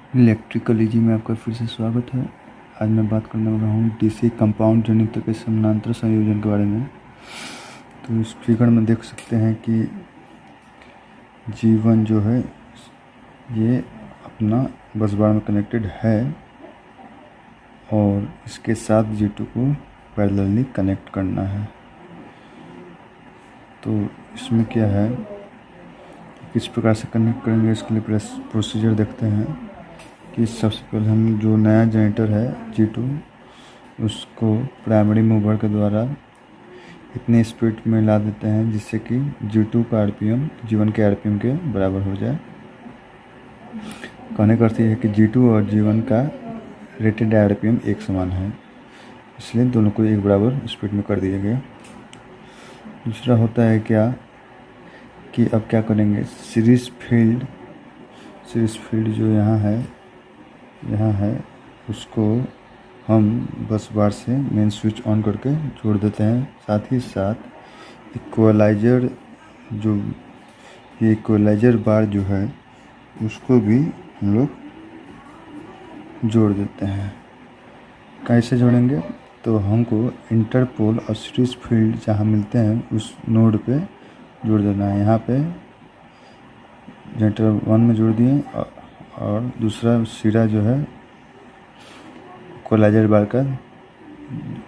Electrical easy में आपका फिर से स्वागत है। आज मैं बात करने वाला हूँ डीसी कंपाउंड जनित्र के समानांतर संयोजन के बारे में। तो इस फिगर में देख सकते हैं कि G1 जो है ये अपना बस बार में कनेक्टेड है और इसके साथ G2 को पैरेलली कनेक्ट करना है। तो इसमें क्या है, किस प्रकार से कनेक्ट करेंगे, इसके लिए प्रोसीजर देखते हैं। कि सबसे पहले हम जो नया जनरेटर है G2 उसको प्राइमरी मूवर के द्वारा इतनी स्पीड में ला देते हैं जिससे कि G2 का RPM G1 के RPM के बराबर हो जाए। कहने का अर्थ यह है कि G2 और G1 का रेटेड RPM एक समान है, इसलिए दोनों को एक बराबर स्पीड में कर दिया गया। दूसरा होता है क्या कि अब क्या करेंगे, सीरीज फील्ड जो यहाँ है उसको हम बस बार से मेन स्विच ऑन करके जोड़ देते हैं। साथ ही साथ इक्वलाइजर इक्वलाइजर बार जो है उसको भी हम लोग जोड़ देते हैं। कैसे जोड़ेंगे, तो हमको इंटरपोल और सीरीज फील्ड जहाँ मिलते हैं उस नोड पे जोड़ देना है। यहाँ पे जनरेटर 1 में जोड़ दिए और दूसरा सिरा जो है इक्वलाइजर बार का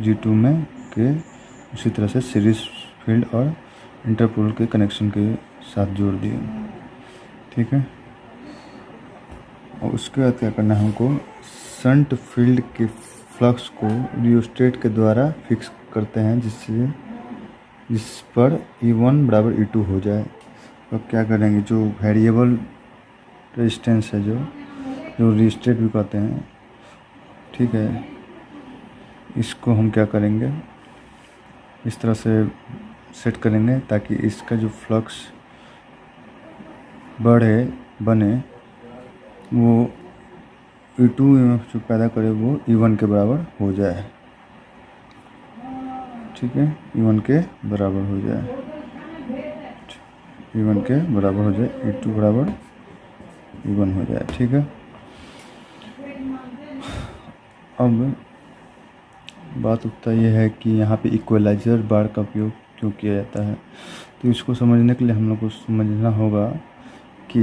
G2 में के उसी तरह से सीरीज फील्ड और इंटरपोल के कनेक्शन के साथ जोड़ दिए। ठीक है, और उसके बाद क्या करना है, हमको शंट फील्ड के फ्लक्स को रियोस्टेट के द्वारा फिक्स करते हैं जिस पर E1 बराबर E2 हो जाए। तो अब क्या करेंगे, जो वेरिएबल रेजिस्टेंस है जो रियोस्टेट भी कहते हैं, ठीक है, इसको हम क्या करेंगे, इस तरह से सेट करेंगे ताकि इसका जो फ्लक्स बने वो E2 जो पैदा करे वो E1 के बराबर हो जाए। ठीक है, E1 के बराबर हो जाए, E1 के बराबर हो जाए, E2 बराबर E1 हो जाए। ठीक है, अब बात उठता यह है कि यहाँ पे इक्वलाइजर बार का उपयोग क्यों किया जाता है। तो इसको समझने के लिए हम लोग को समझना होगा कि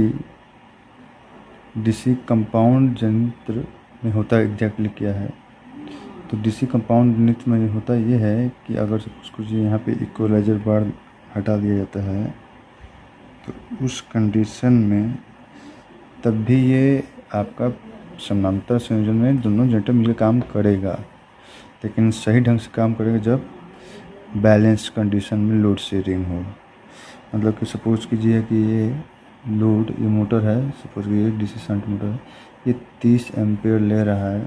डीसी कंपाउंड जनित्र में होता एग्जैक्टली क्या है। तो डीसी कंपाउंड जनित्र में होता यह है कि अगर कुछ यहाँ पे इक्वलाइजर बार हटा दिया जाता है तो उस कंडीशन में तब भी ये आपका समानांतर संयोजन में दोनों जनरेटर मिलकर काम करेगा, लेकिन सही ढंग से काम करेगा जब बैलेंस कंडीशन में लोड शेयरिंग हो। मतलब कि सपोज कीजिए कि ये मोटर है, सपोज कि ये डीसी शंट मोटर है, ये 30 एम्पीयर ले रहा है।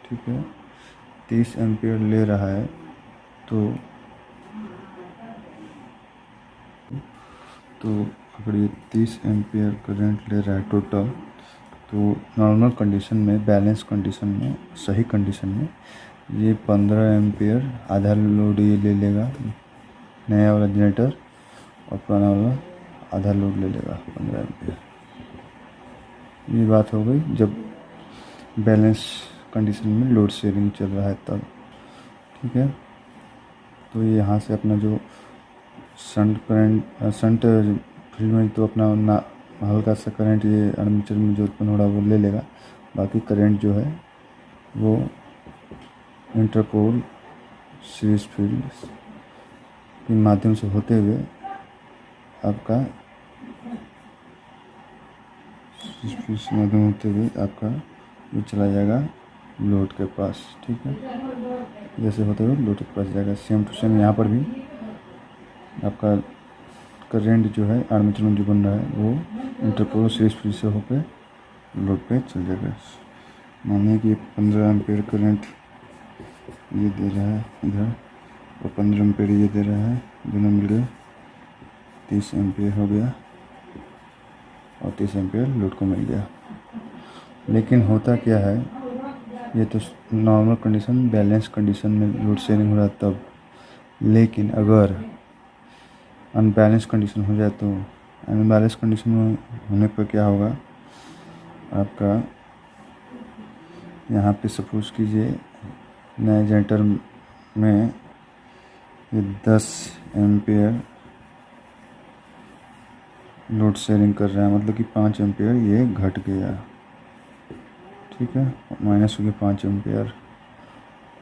ठीक है, 30 एम्पीयर ले रहा है तो अगर ये 30 एम्पीयर करंट ले रहा है टोटल, तो नॉर्मल कंडीशन में, बैलेंस कंडीशन में, सही कंडीशन में ये 15 एम्पीयर आधा लोड ये ले लेगा नया वाला जनरेटर, और पुराना वाला आधा लोड ले लेगा 15 एम्पीयर। ये बात हो गई जब बैलेंस कंडीशन में लोड शेयरिंग चल रहा है तब। ठीक है, तो ये यहाँ से अपना जो शंट फील्ड में तो अपना हल्का सा करंट ये आर्मेचर में जो उत्पन्न हो रहा है वो ले लेगा, बाकी करंट जो है वो इंटरपोल सीरीज फील्ड के माध्यम से होते हुए आपका वो चला जाएगा लोड के पास। ठीक है, जैसे होते हुए लोड के पास जाएगा। सेम टू सेम यहाँ पर भी आपका करंट जो है आर्मेचर में जो बन रहा है वो इंटरपोल सीरीज फील्ड से होकर लोड पे चल जाएगा। मानिए कि 15 एम्पीयर करंट ये दे रहा है इधर, और 15 एम्पीयर ये दे रहा है, दोनों मिल गए 30 एम्पीयर हो गया, और 30 एम्पीयर लोड को मिल गया। लेकिन होता क्या है, ये तो नॉर्मल कंडीशन, बैलेंस कंडीशन में लोड शेयरिंग हो रहा है तब, लेकिन अगर अनबैलेंस कंडीशन हो जाए तो, अनबैलेंस कंडीशन में होने पर क्या होगा, आपका यहाँ पे सपोज कीजिए नए जनरेटर में ये 10 एम्पियर लोड शेयरिंग कर रहा है, मतलब कि 5 एम्पियर ये घट गया, ठीक है, माइनस हो गया 5 एम्पियर।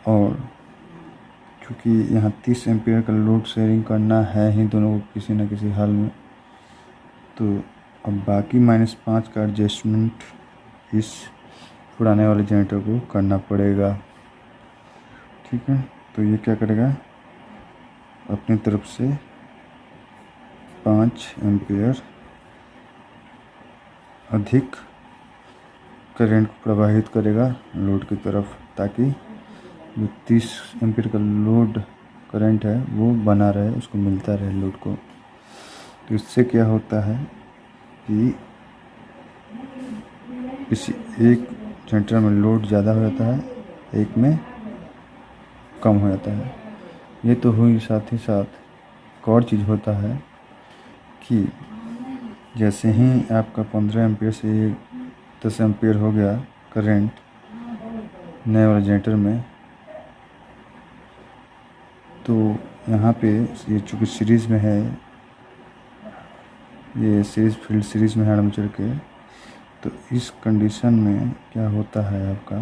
और क्योंकि यहाँ 30 एम्पियर का लोड शेयरिंग करना है ही दोनों को किसी न किसी हाल में, तो अब बाकी -5 का एडजस्टमेंट इस पुराने वाले जनरेटर को करना पड़ेगा, ठीक है। तो ये क्या करेगा, अपनी तरफ से 5 एम्पियर अधिक करंट को प्रवाहित करेगा लोड की तरफ, ताकि जो 30 एम्पियर का लोड करंट है वो बना रहे, उसको मिलता रहे लोड को। तो इससे क्या होता है कि किसी एक जनरेटर में लोड ज़्यादा हो जाता है, एक में कम हो जाता है। ये तो हुई, साथ ही साथ एक और चीज़ होता है कि जैसे ही आपका 15 एम्पियर से 10 एम्पियर हो गया करंट नए वाले जनरेटर में, तो यहाँ पे ये चूँकि सीरीज़ में है, ये सीरीज़ फील्ड सीरीज़ में है आर्मेचर के, तो इस कंडीशन में क्या होता है आपका,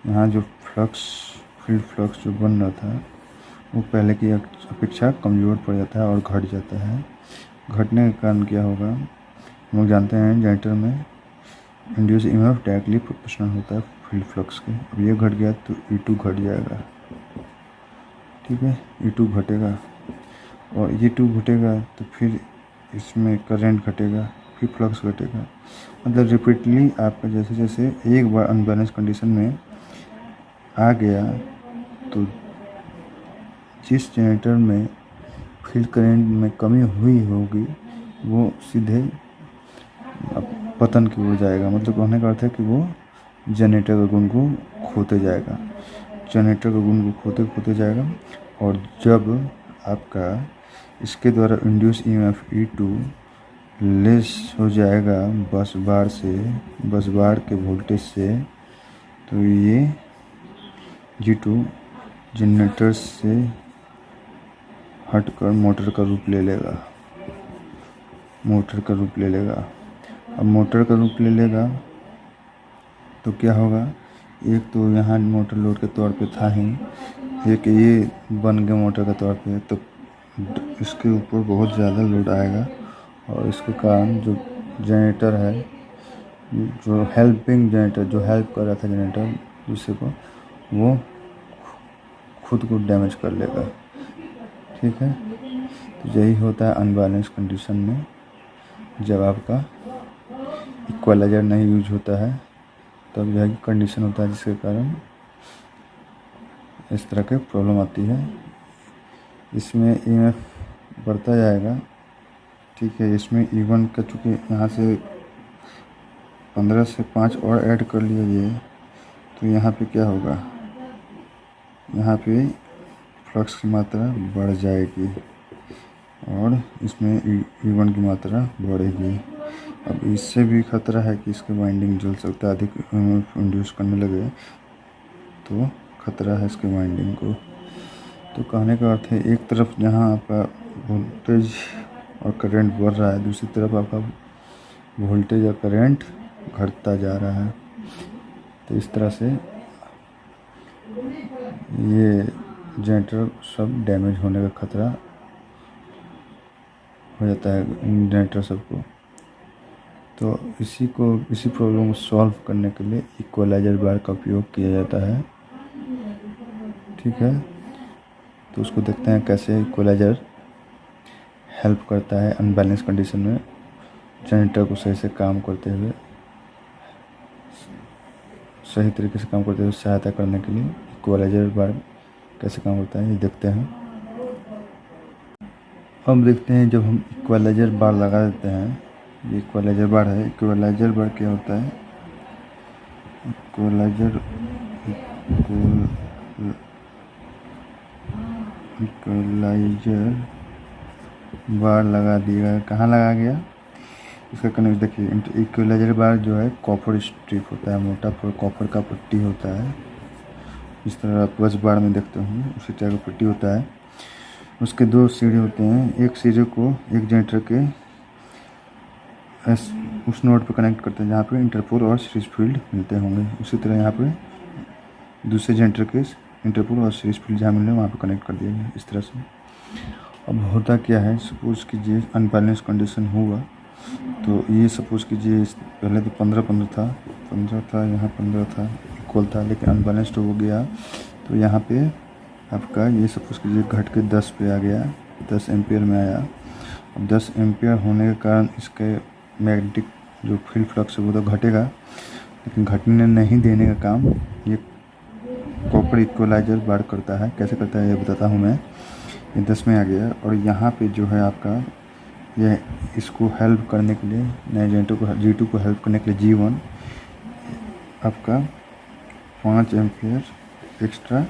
यहाँ जो फील्ड फ्लक्स जो बन रहा था वो पहले की अपेक्षा कमज़ोर पड़ जाता है और घट जाता है। घटने के कारण क्या होगा, हम लोग जानते हैं जनरेटर में इंड्यूस ईएमएफ डायरेक्टली प्रोपोर्शनल होता है फील्ड फ्लक्स के। अब ये घट गया तो E2 घट जाएगा, ठीक है, E2 घटेगा, और E2 घटेगा तो फिर इसमें करंट घटेगा, फिर फ्लक्स घटेगा। मतलब रिपीटली आपका जैसे जैसे एक बार अनबैलेंस कंडीशन में आ गया, तो जिस जनरेटर में फील्ड करंट में कमी हुई होगी वो सीधे पतन की ओर जाएगा। मतलब कहने का अर्थ है कि वो जनरेटर के गुण को खोते जाएगा, जनरेटर के गुण को खोते खोते जाएगा। और जब आपका इसके द्वारा इंड्यूस ईएमएफ E2 लेस हो जाएगा बस बार के वोल्टेज से, तो ये G2 जनरेटर से हटकर मोटर का रूप ले लेगा, अब मोटर का रूप ले लेगा तो क्या होगा, एक तो यहाँ मोटर लोड के तौर पे था ही, एक ये बन गया मोटर के तौर पे, तो इसके ऊपर बहुत ज़्यादा लोड आएगा और इसके कारण जो जनरेटर है, जो हेल्पिंग जनरेटर, जो हेल्प कर रहा था जनरेटर दूसरे को, वो खुद को डैमेज कर लेगा, ठीक है। तो यही होता है अनबैलेंस कंडीशन में, जब आपका इक्वलाइजर नहीं यूज होता है तब यह कंडीशन होता है, जिसके कारण इस तरह के प्रॉब्लम आती है। इसमें ईएमएफ बढ़ता जाएगा, ठीक है। इसमें E1 का चूँकि यहाँ से 15 से 5 और ऐड कर लीजिए, तो यहाँ पे क्या होगा, यहाँ पे फ्लक्स की मात्रा बढ़ जाएगी और इसमें E1 की मात्रा बढ़ेगी। अब इससे भी खतरा है कि इसके वाइंडिंग जल सकता है, अधिक इंड्यूस करने लगे तो खतरा है इसके वाइंडिंग को। तो कहने का अर्थ है, एक तरफ जहाँ आपका वोल्टेज और करंट बढ़ रहा है, दूसरी तरफ आपका वोल्टेज और करंट घटता जा रहा है। तो इस तरह से ये जनरेटर सब डैमेज होने का खतरा हो जाता है जनरेटर सबको। तो इसी प्रॉब्लम को सॉल्व करने के लिए इक्वलाइजर बार का उपयोग किया जाता है, ठीक है। तो उसको देखते हैं कैसे इक्वलाइजर हेल्प करता है अनबैलेंस कंडीशन में जनरेटर को सही से काम करते हुए, सही तरीके से काम करते हुए सहायता करने के लिए इक्वलाइजर बार कैसे काम करता है, ये देखते हैं। अब देखते हैं, जब हम इक्वलाइजर बार लगा देते हैं, ये इक्वलाइजर बार है। इक्वलाइजर बार क्या होता है, इक्वलाइजर बार लगा दिया, कहाँ लगा गया, इसका कनेक्ट देखिए, इक्वलाइजर बार जो है कॉपर स्ट्रिप होता है, मोटा कॉपर का पट्टी होता है। इस तरह आप बस बार में देखते होंगे उसी तरह का पट्टी होता है। उसके 2 सिरे होते हैं, एक सिरे को एक जनरेटर के उस नोड पर कनेक्ट करते हैं जहाँ पे इंटरपोल और सीरीज फील्ड मिलते होंगे। उसी तरह यहाँ पे दूसरे जनरेटर के इंटरपोल और सीरीज फील्ड जहाँ मिल रहे हैं वहाँ पे कनेक्ट कर दिया गया इस तरह से। अब होता क्या है, सपोज़ कीजिए अनबैलेंस कंडीशन हुआ तो ये सपोज़ कीजिए पहले तो 15 था, यहाँ 15 था, इक्वल था, लेकिन अनबैलेंस्ड हो गया तो यहाँ पे आपका ये सपोज़ कीजिए घट के 10 पे आ गया, 10 एम्पियर में आया। अब 10 एम्पियर होने के कारण इसके मैग्नेटिक जो फील्ड फ्लक्स है वो तो घटेगा, लेकिन घटने नहीं देने का काम ये कॉपर इक्वलाइजर बार करता है। कैसे करता है ये बताता हूँ मैं। ये 10 में आ गया और यहाँ पे जो है आपका ये इसको हेल्प करने के लिए नए जनरेटर को G2 को हेल्प करने के लिए G1 आपका 5 एम्पियर एक्स्ट्रा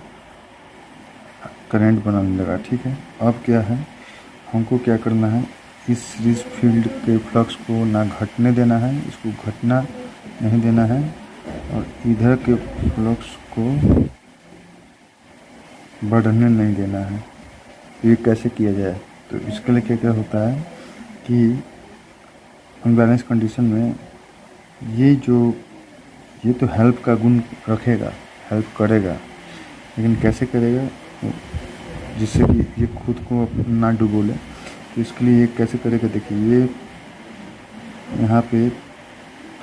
करंट बनाने लगा। ठीक है, अब क्या है, हमको क्या करना है, इस सीरीज फील्ड के फ्लक्स को ना घटने देना है, इसको घटना नहीं देना है, और इधर के फ्लक्स को बढ़ने नहीं देना है। ये कैसे किया जाए, तो इसके लिए क्या क्या होता है कि अनबैलेंस कंडीशन में ये तो हेल्प का गुण रखेगा, हेल्प करेगा, लेकिन कैसे करेगा जिससे कि ये खुद को ना डुबोले। तो इसके लिए ये कैसे करेगा, देखिए ये यहाँ पे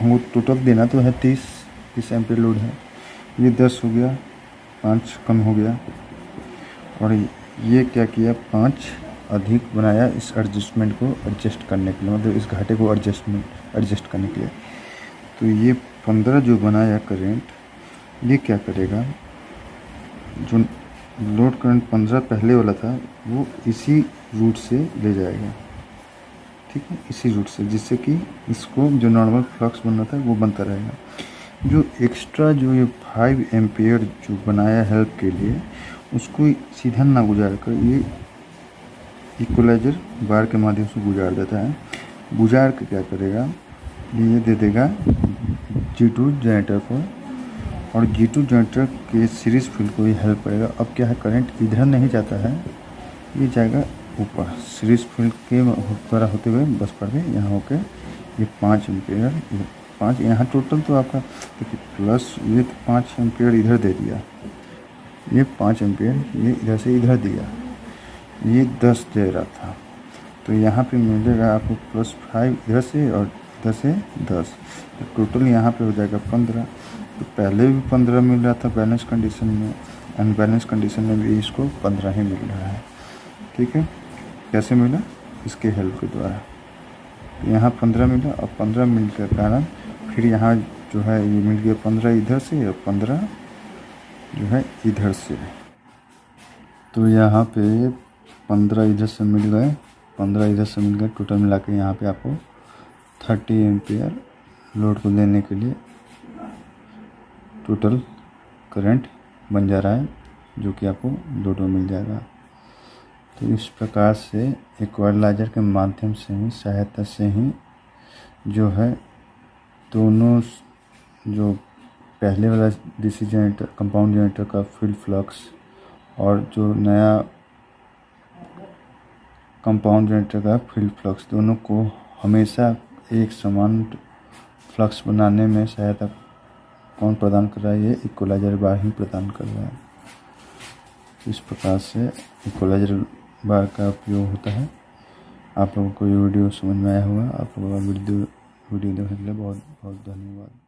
हमको टोटल देना तो है 30 एम्पीयर लोड है, ये 10 हो गया, 5 कम हो गया, और ये क्या किया 5 अधिक बनाया इस एडजस्टमेंट को एडजस्ट करने के लिए, मतलब इस घाटे को एडजस्ट करने के लिए। तो ये 15 जो बनाया करंट, ये क्या करेगा, जो लोड करंट 15 पहले वाला था वो इसी रूट से ले जाएगा। ठीक है, इसी रूट से, जिससे कि इसको जो नॉर्मल फ्लक्स बन रहा था वो बनता रहेगा। जो एक्स्ट्रा जो ये 5 एम्पियर जो बनाया हेल्प के लिए, उसको सीधा ना गुजार कर ये इक्वलाइजर बार के माध्यम से गुजार देता है। गुजार के क्या करेगा, ये दे देगा G2 जनरेटर को, और G2 जनरेटर के सीरीज फील्ड को ये हेल्प करेगा। अब क्या है, करंट इधर नहीं जाता है, ये जाएगा ऊपर सीरीज फील्ड के द्वारा होते हुए बस पर भी यहाँ होके ये 5 एम्पियर, 5 यहाँ टोटल तो आपका देखिए प्लस ये 5 एम्पियर इधर दे दिया, ये 5 एम्पियर ये इधर से इधर दिया, ये 10 दे रहा था, तो यहाँ पे मिलेगा आपको +5 इधर से और इधर से 10, तो टोटल यहाँ पे हो जाएगा 15। तो पहले भी 15 मिल रहा था बैलेंस कंडीशन में, अनबैलेंस कंडीशन में भी इसको 15 ही मिल रहा है। ठीक है, कैसे मिला, इसके हेल्प के द्वारा। तो यहाँ 15 मिला, और 15 मिलने के कारण फिर यहाँ जो है ये मिल गया 15 इधर से और 15 जो है इधर से। तो यहाँ पे 15 इधर से मिल गए, 15 इधर से मिल गए, टोटल मिला के यहाँ पे आपको 30 एम्पियर लोड को लेने के लिए टोटल करंट बन जा रहा है, जो कि आपको लोड में मिल जाएगा। तो इस प्रकार से इक्वलाइजर के माध्यम से ही, सहायता से ही जो है दोनों जो पहले वाला डीसी जनरेटर, कंपाउंड जनरेटर का फील्ड फ्लक्स और जो नया कंपाउंड जनरेटर का फील्ड फ्लक्स, दोनों को हमेशा एक समान फ्लक्स बनाने में सहायता कौन प्रदान कर रहा है, ये इक्वलाइजर बार ही प्रदान कर रहा है। इस प्रकार से इक्वलाइजर बार का उपयोग होता है। आप लोगों को ये वीडियो समझ में आया होगा। आप लोगों का वीडियो देखने के लिए बहुत बहुत धन्यवाद।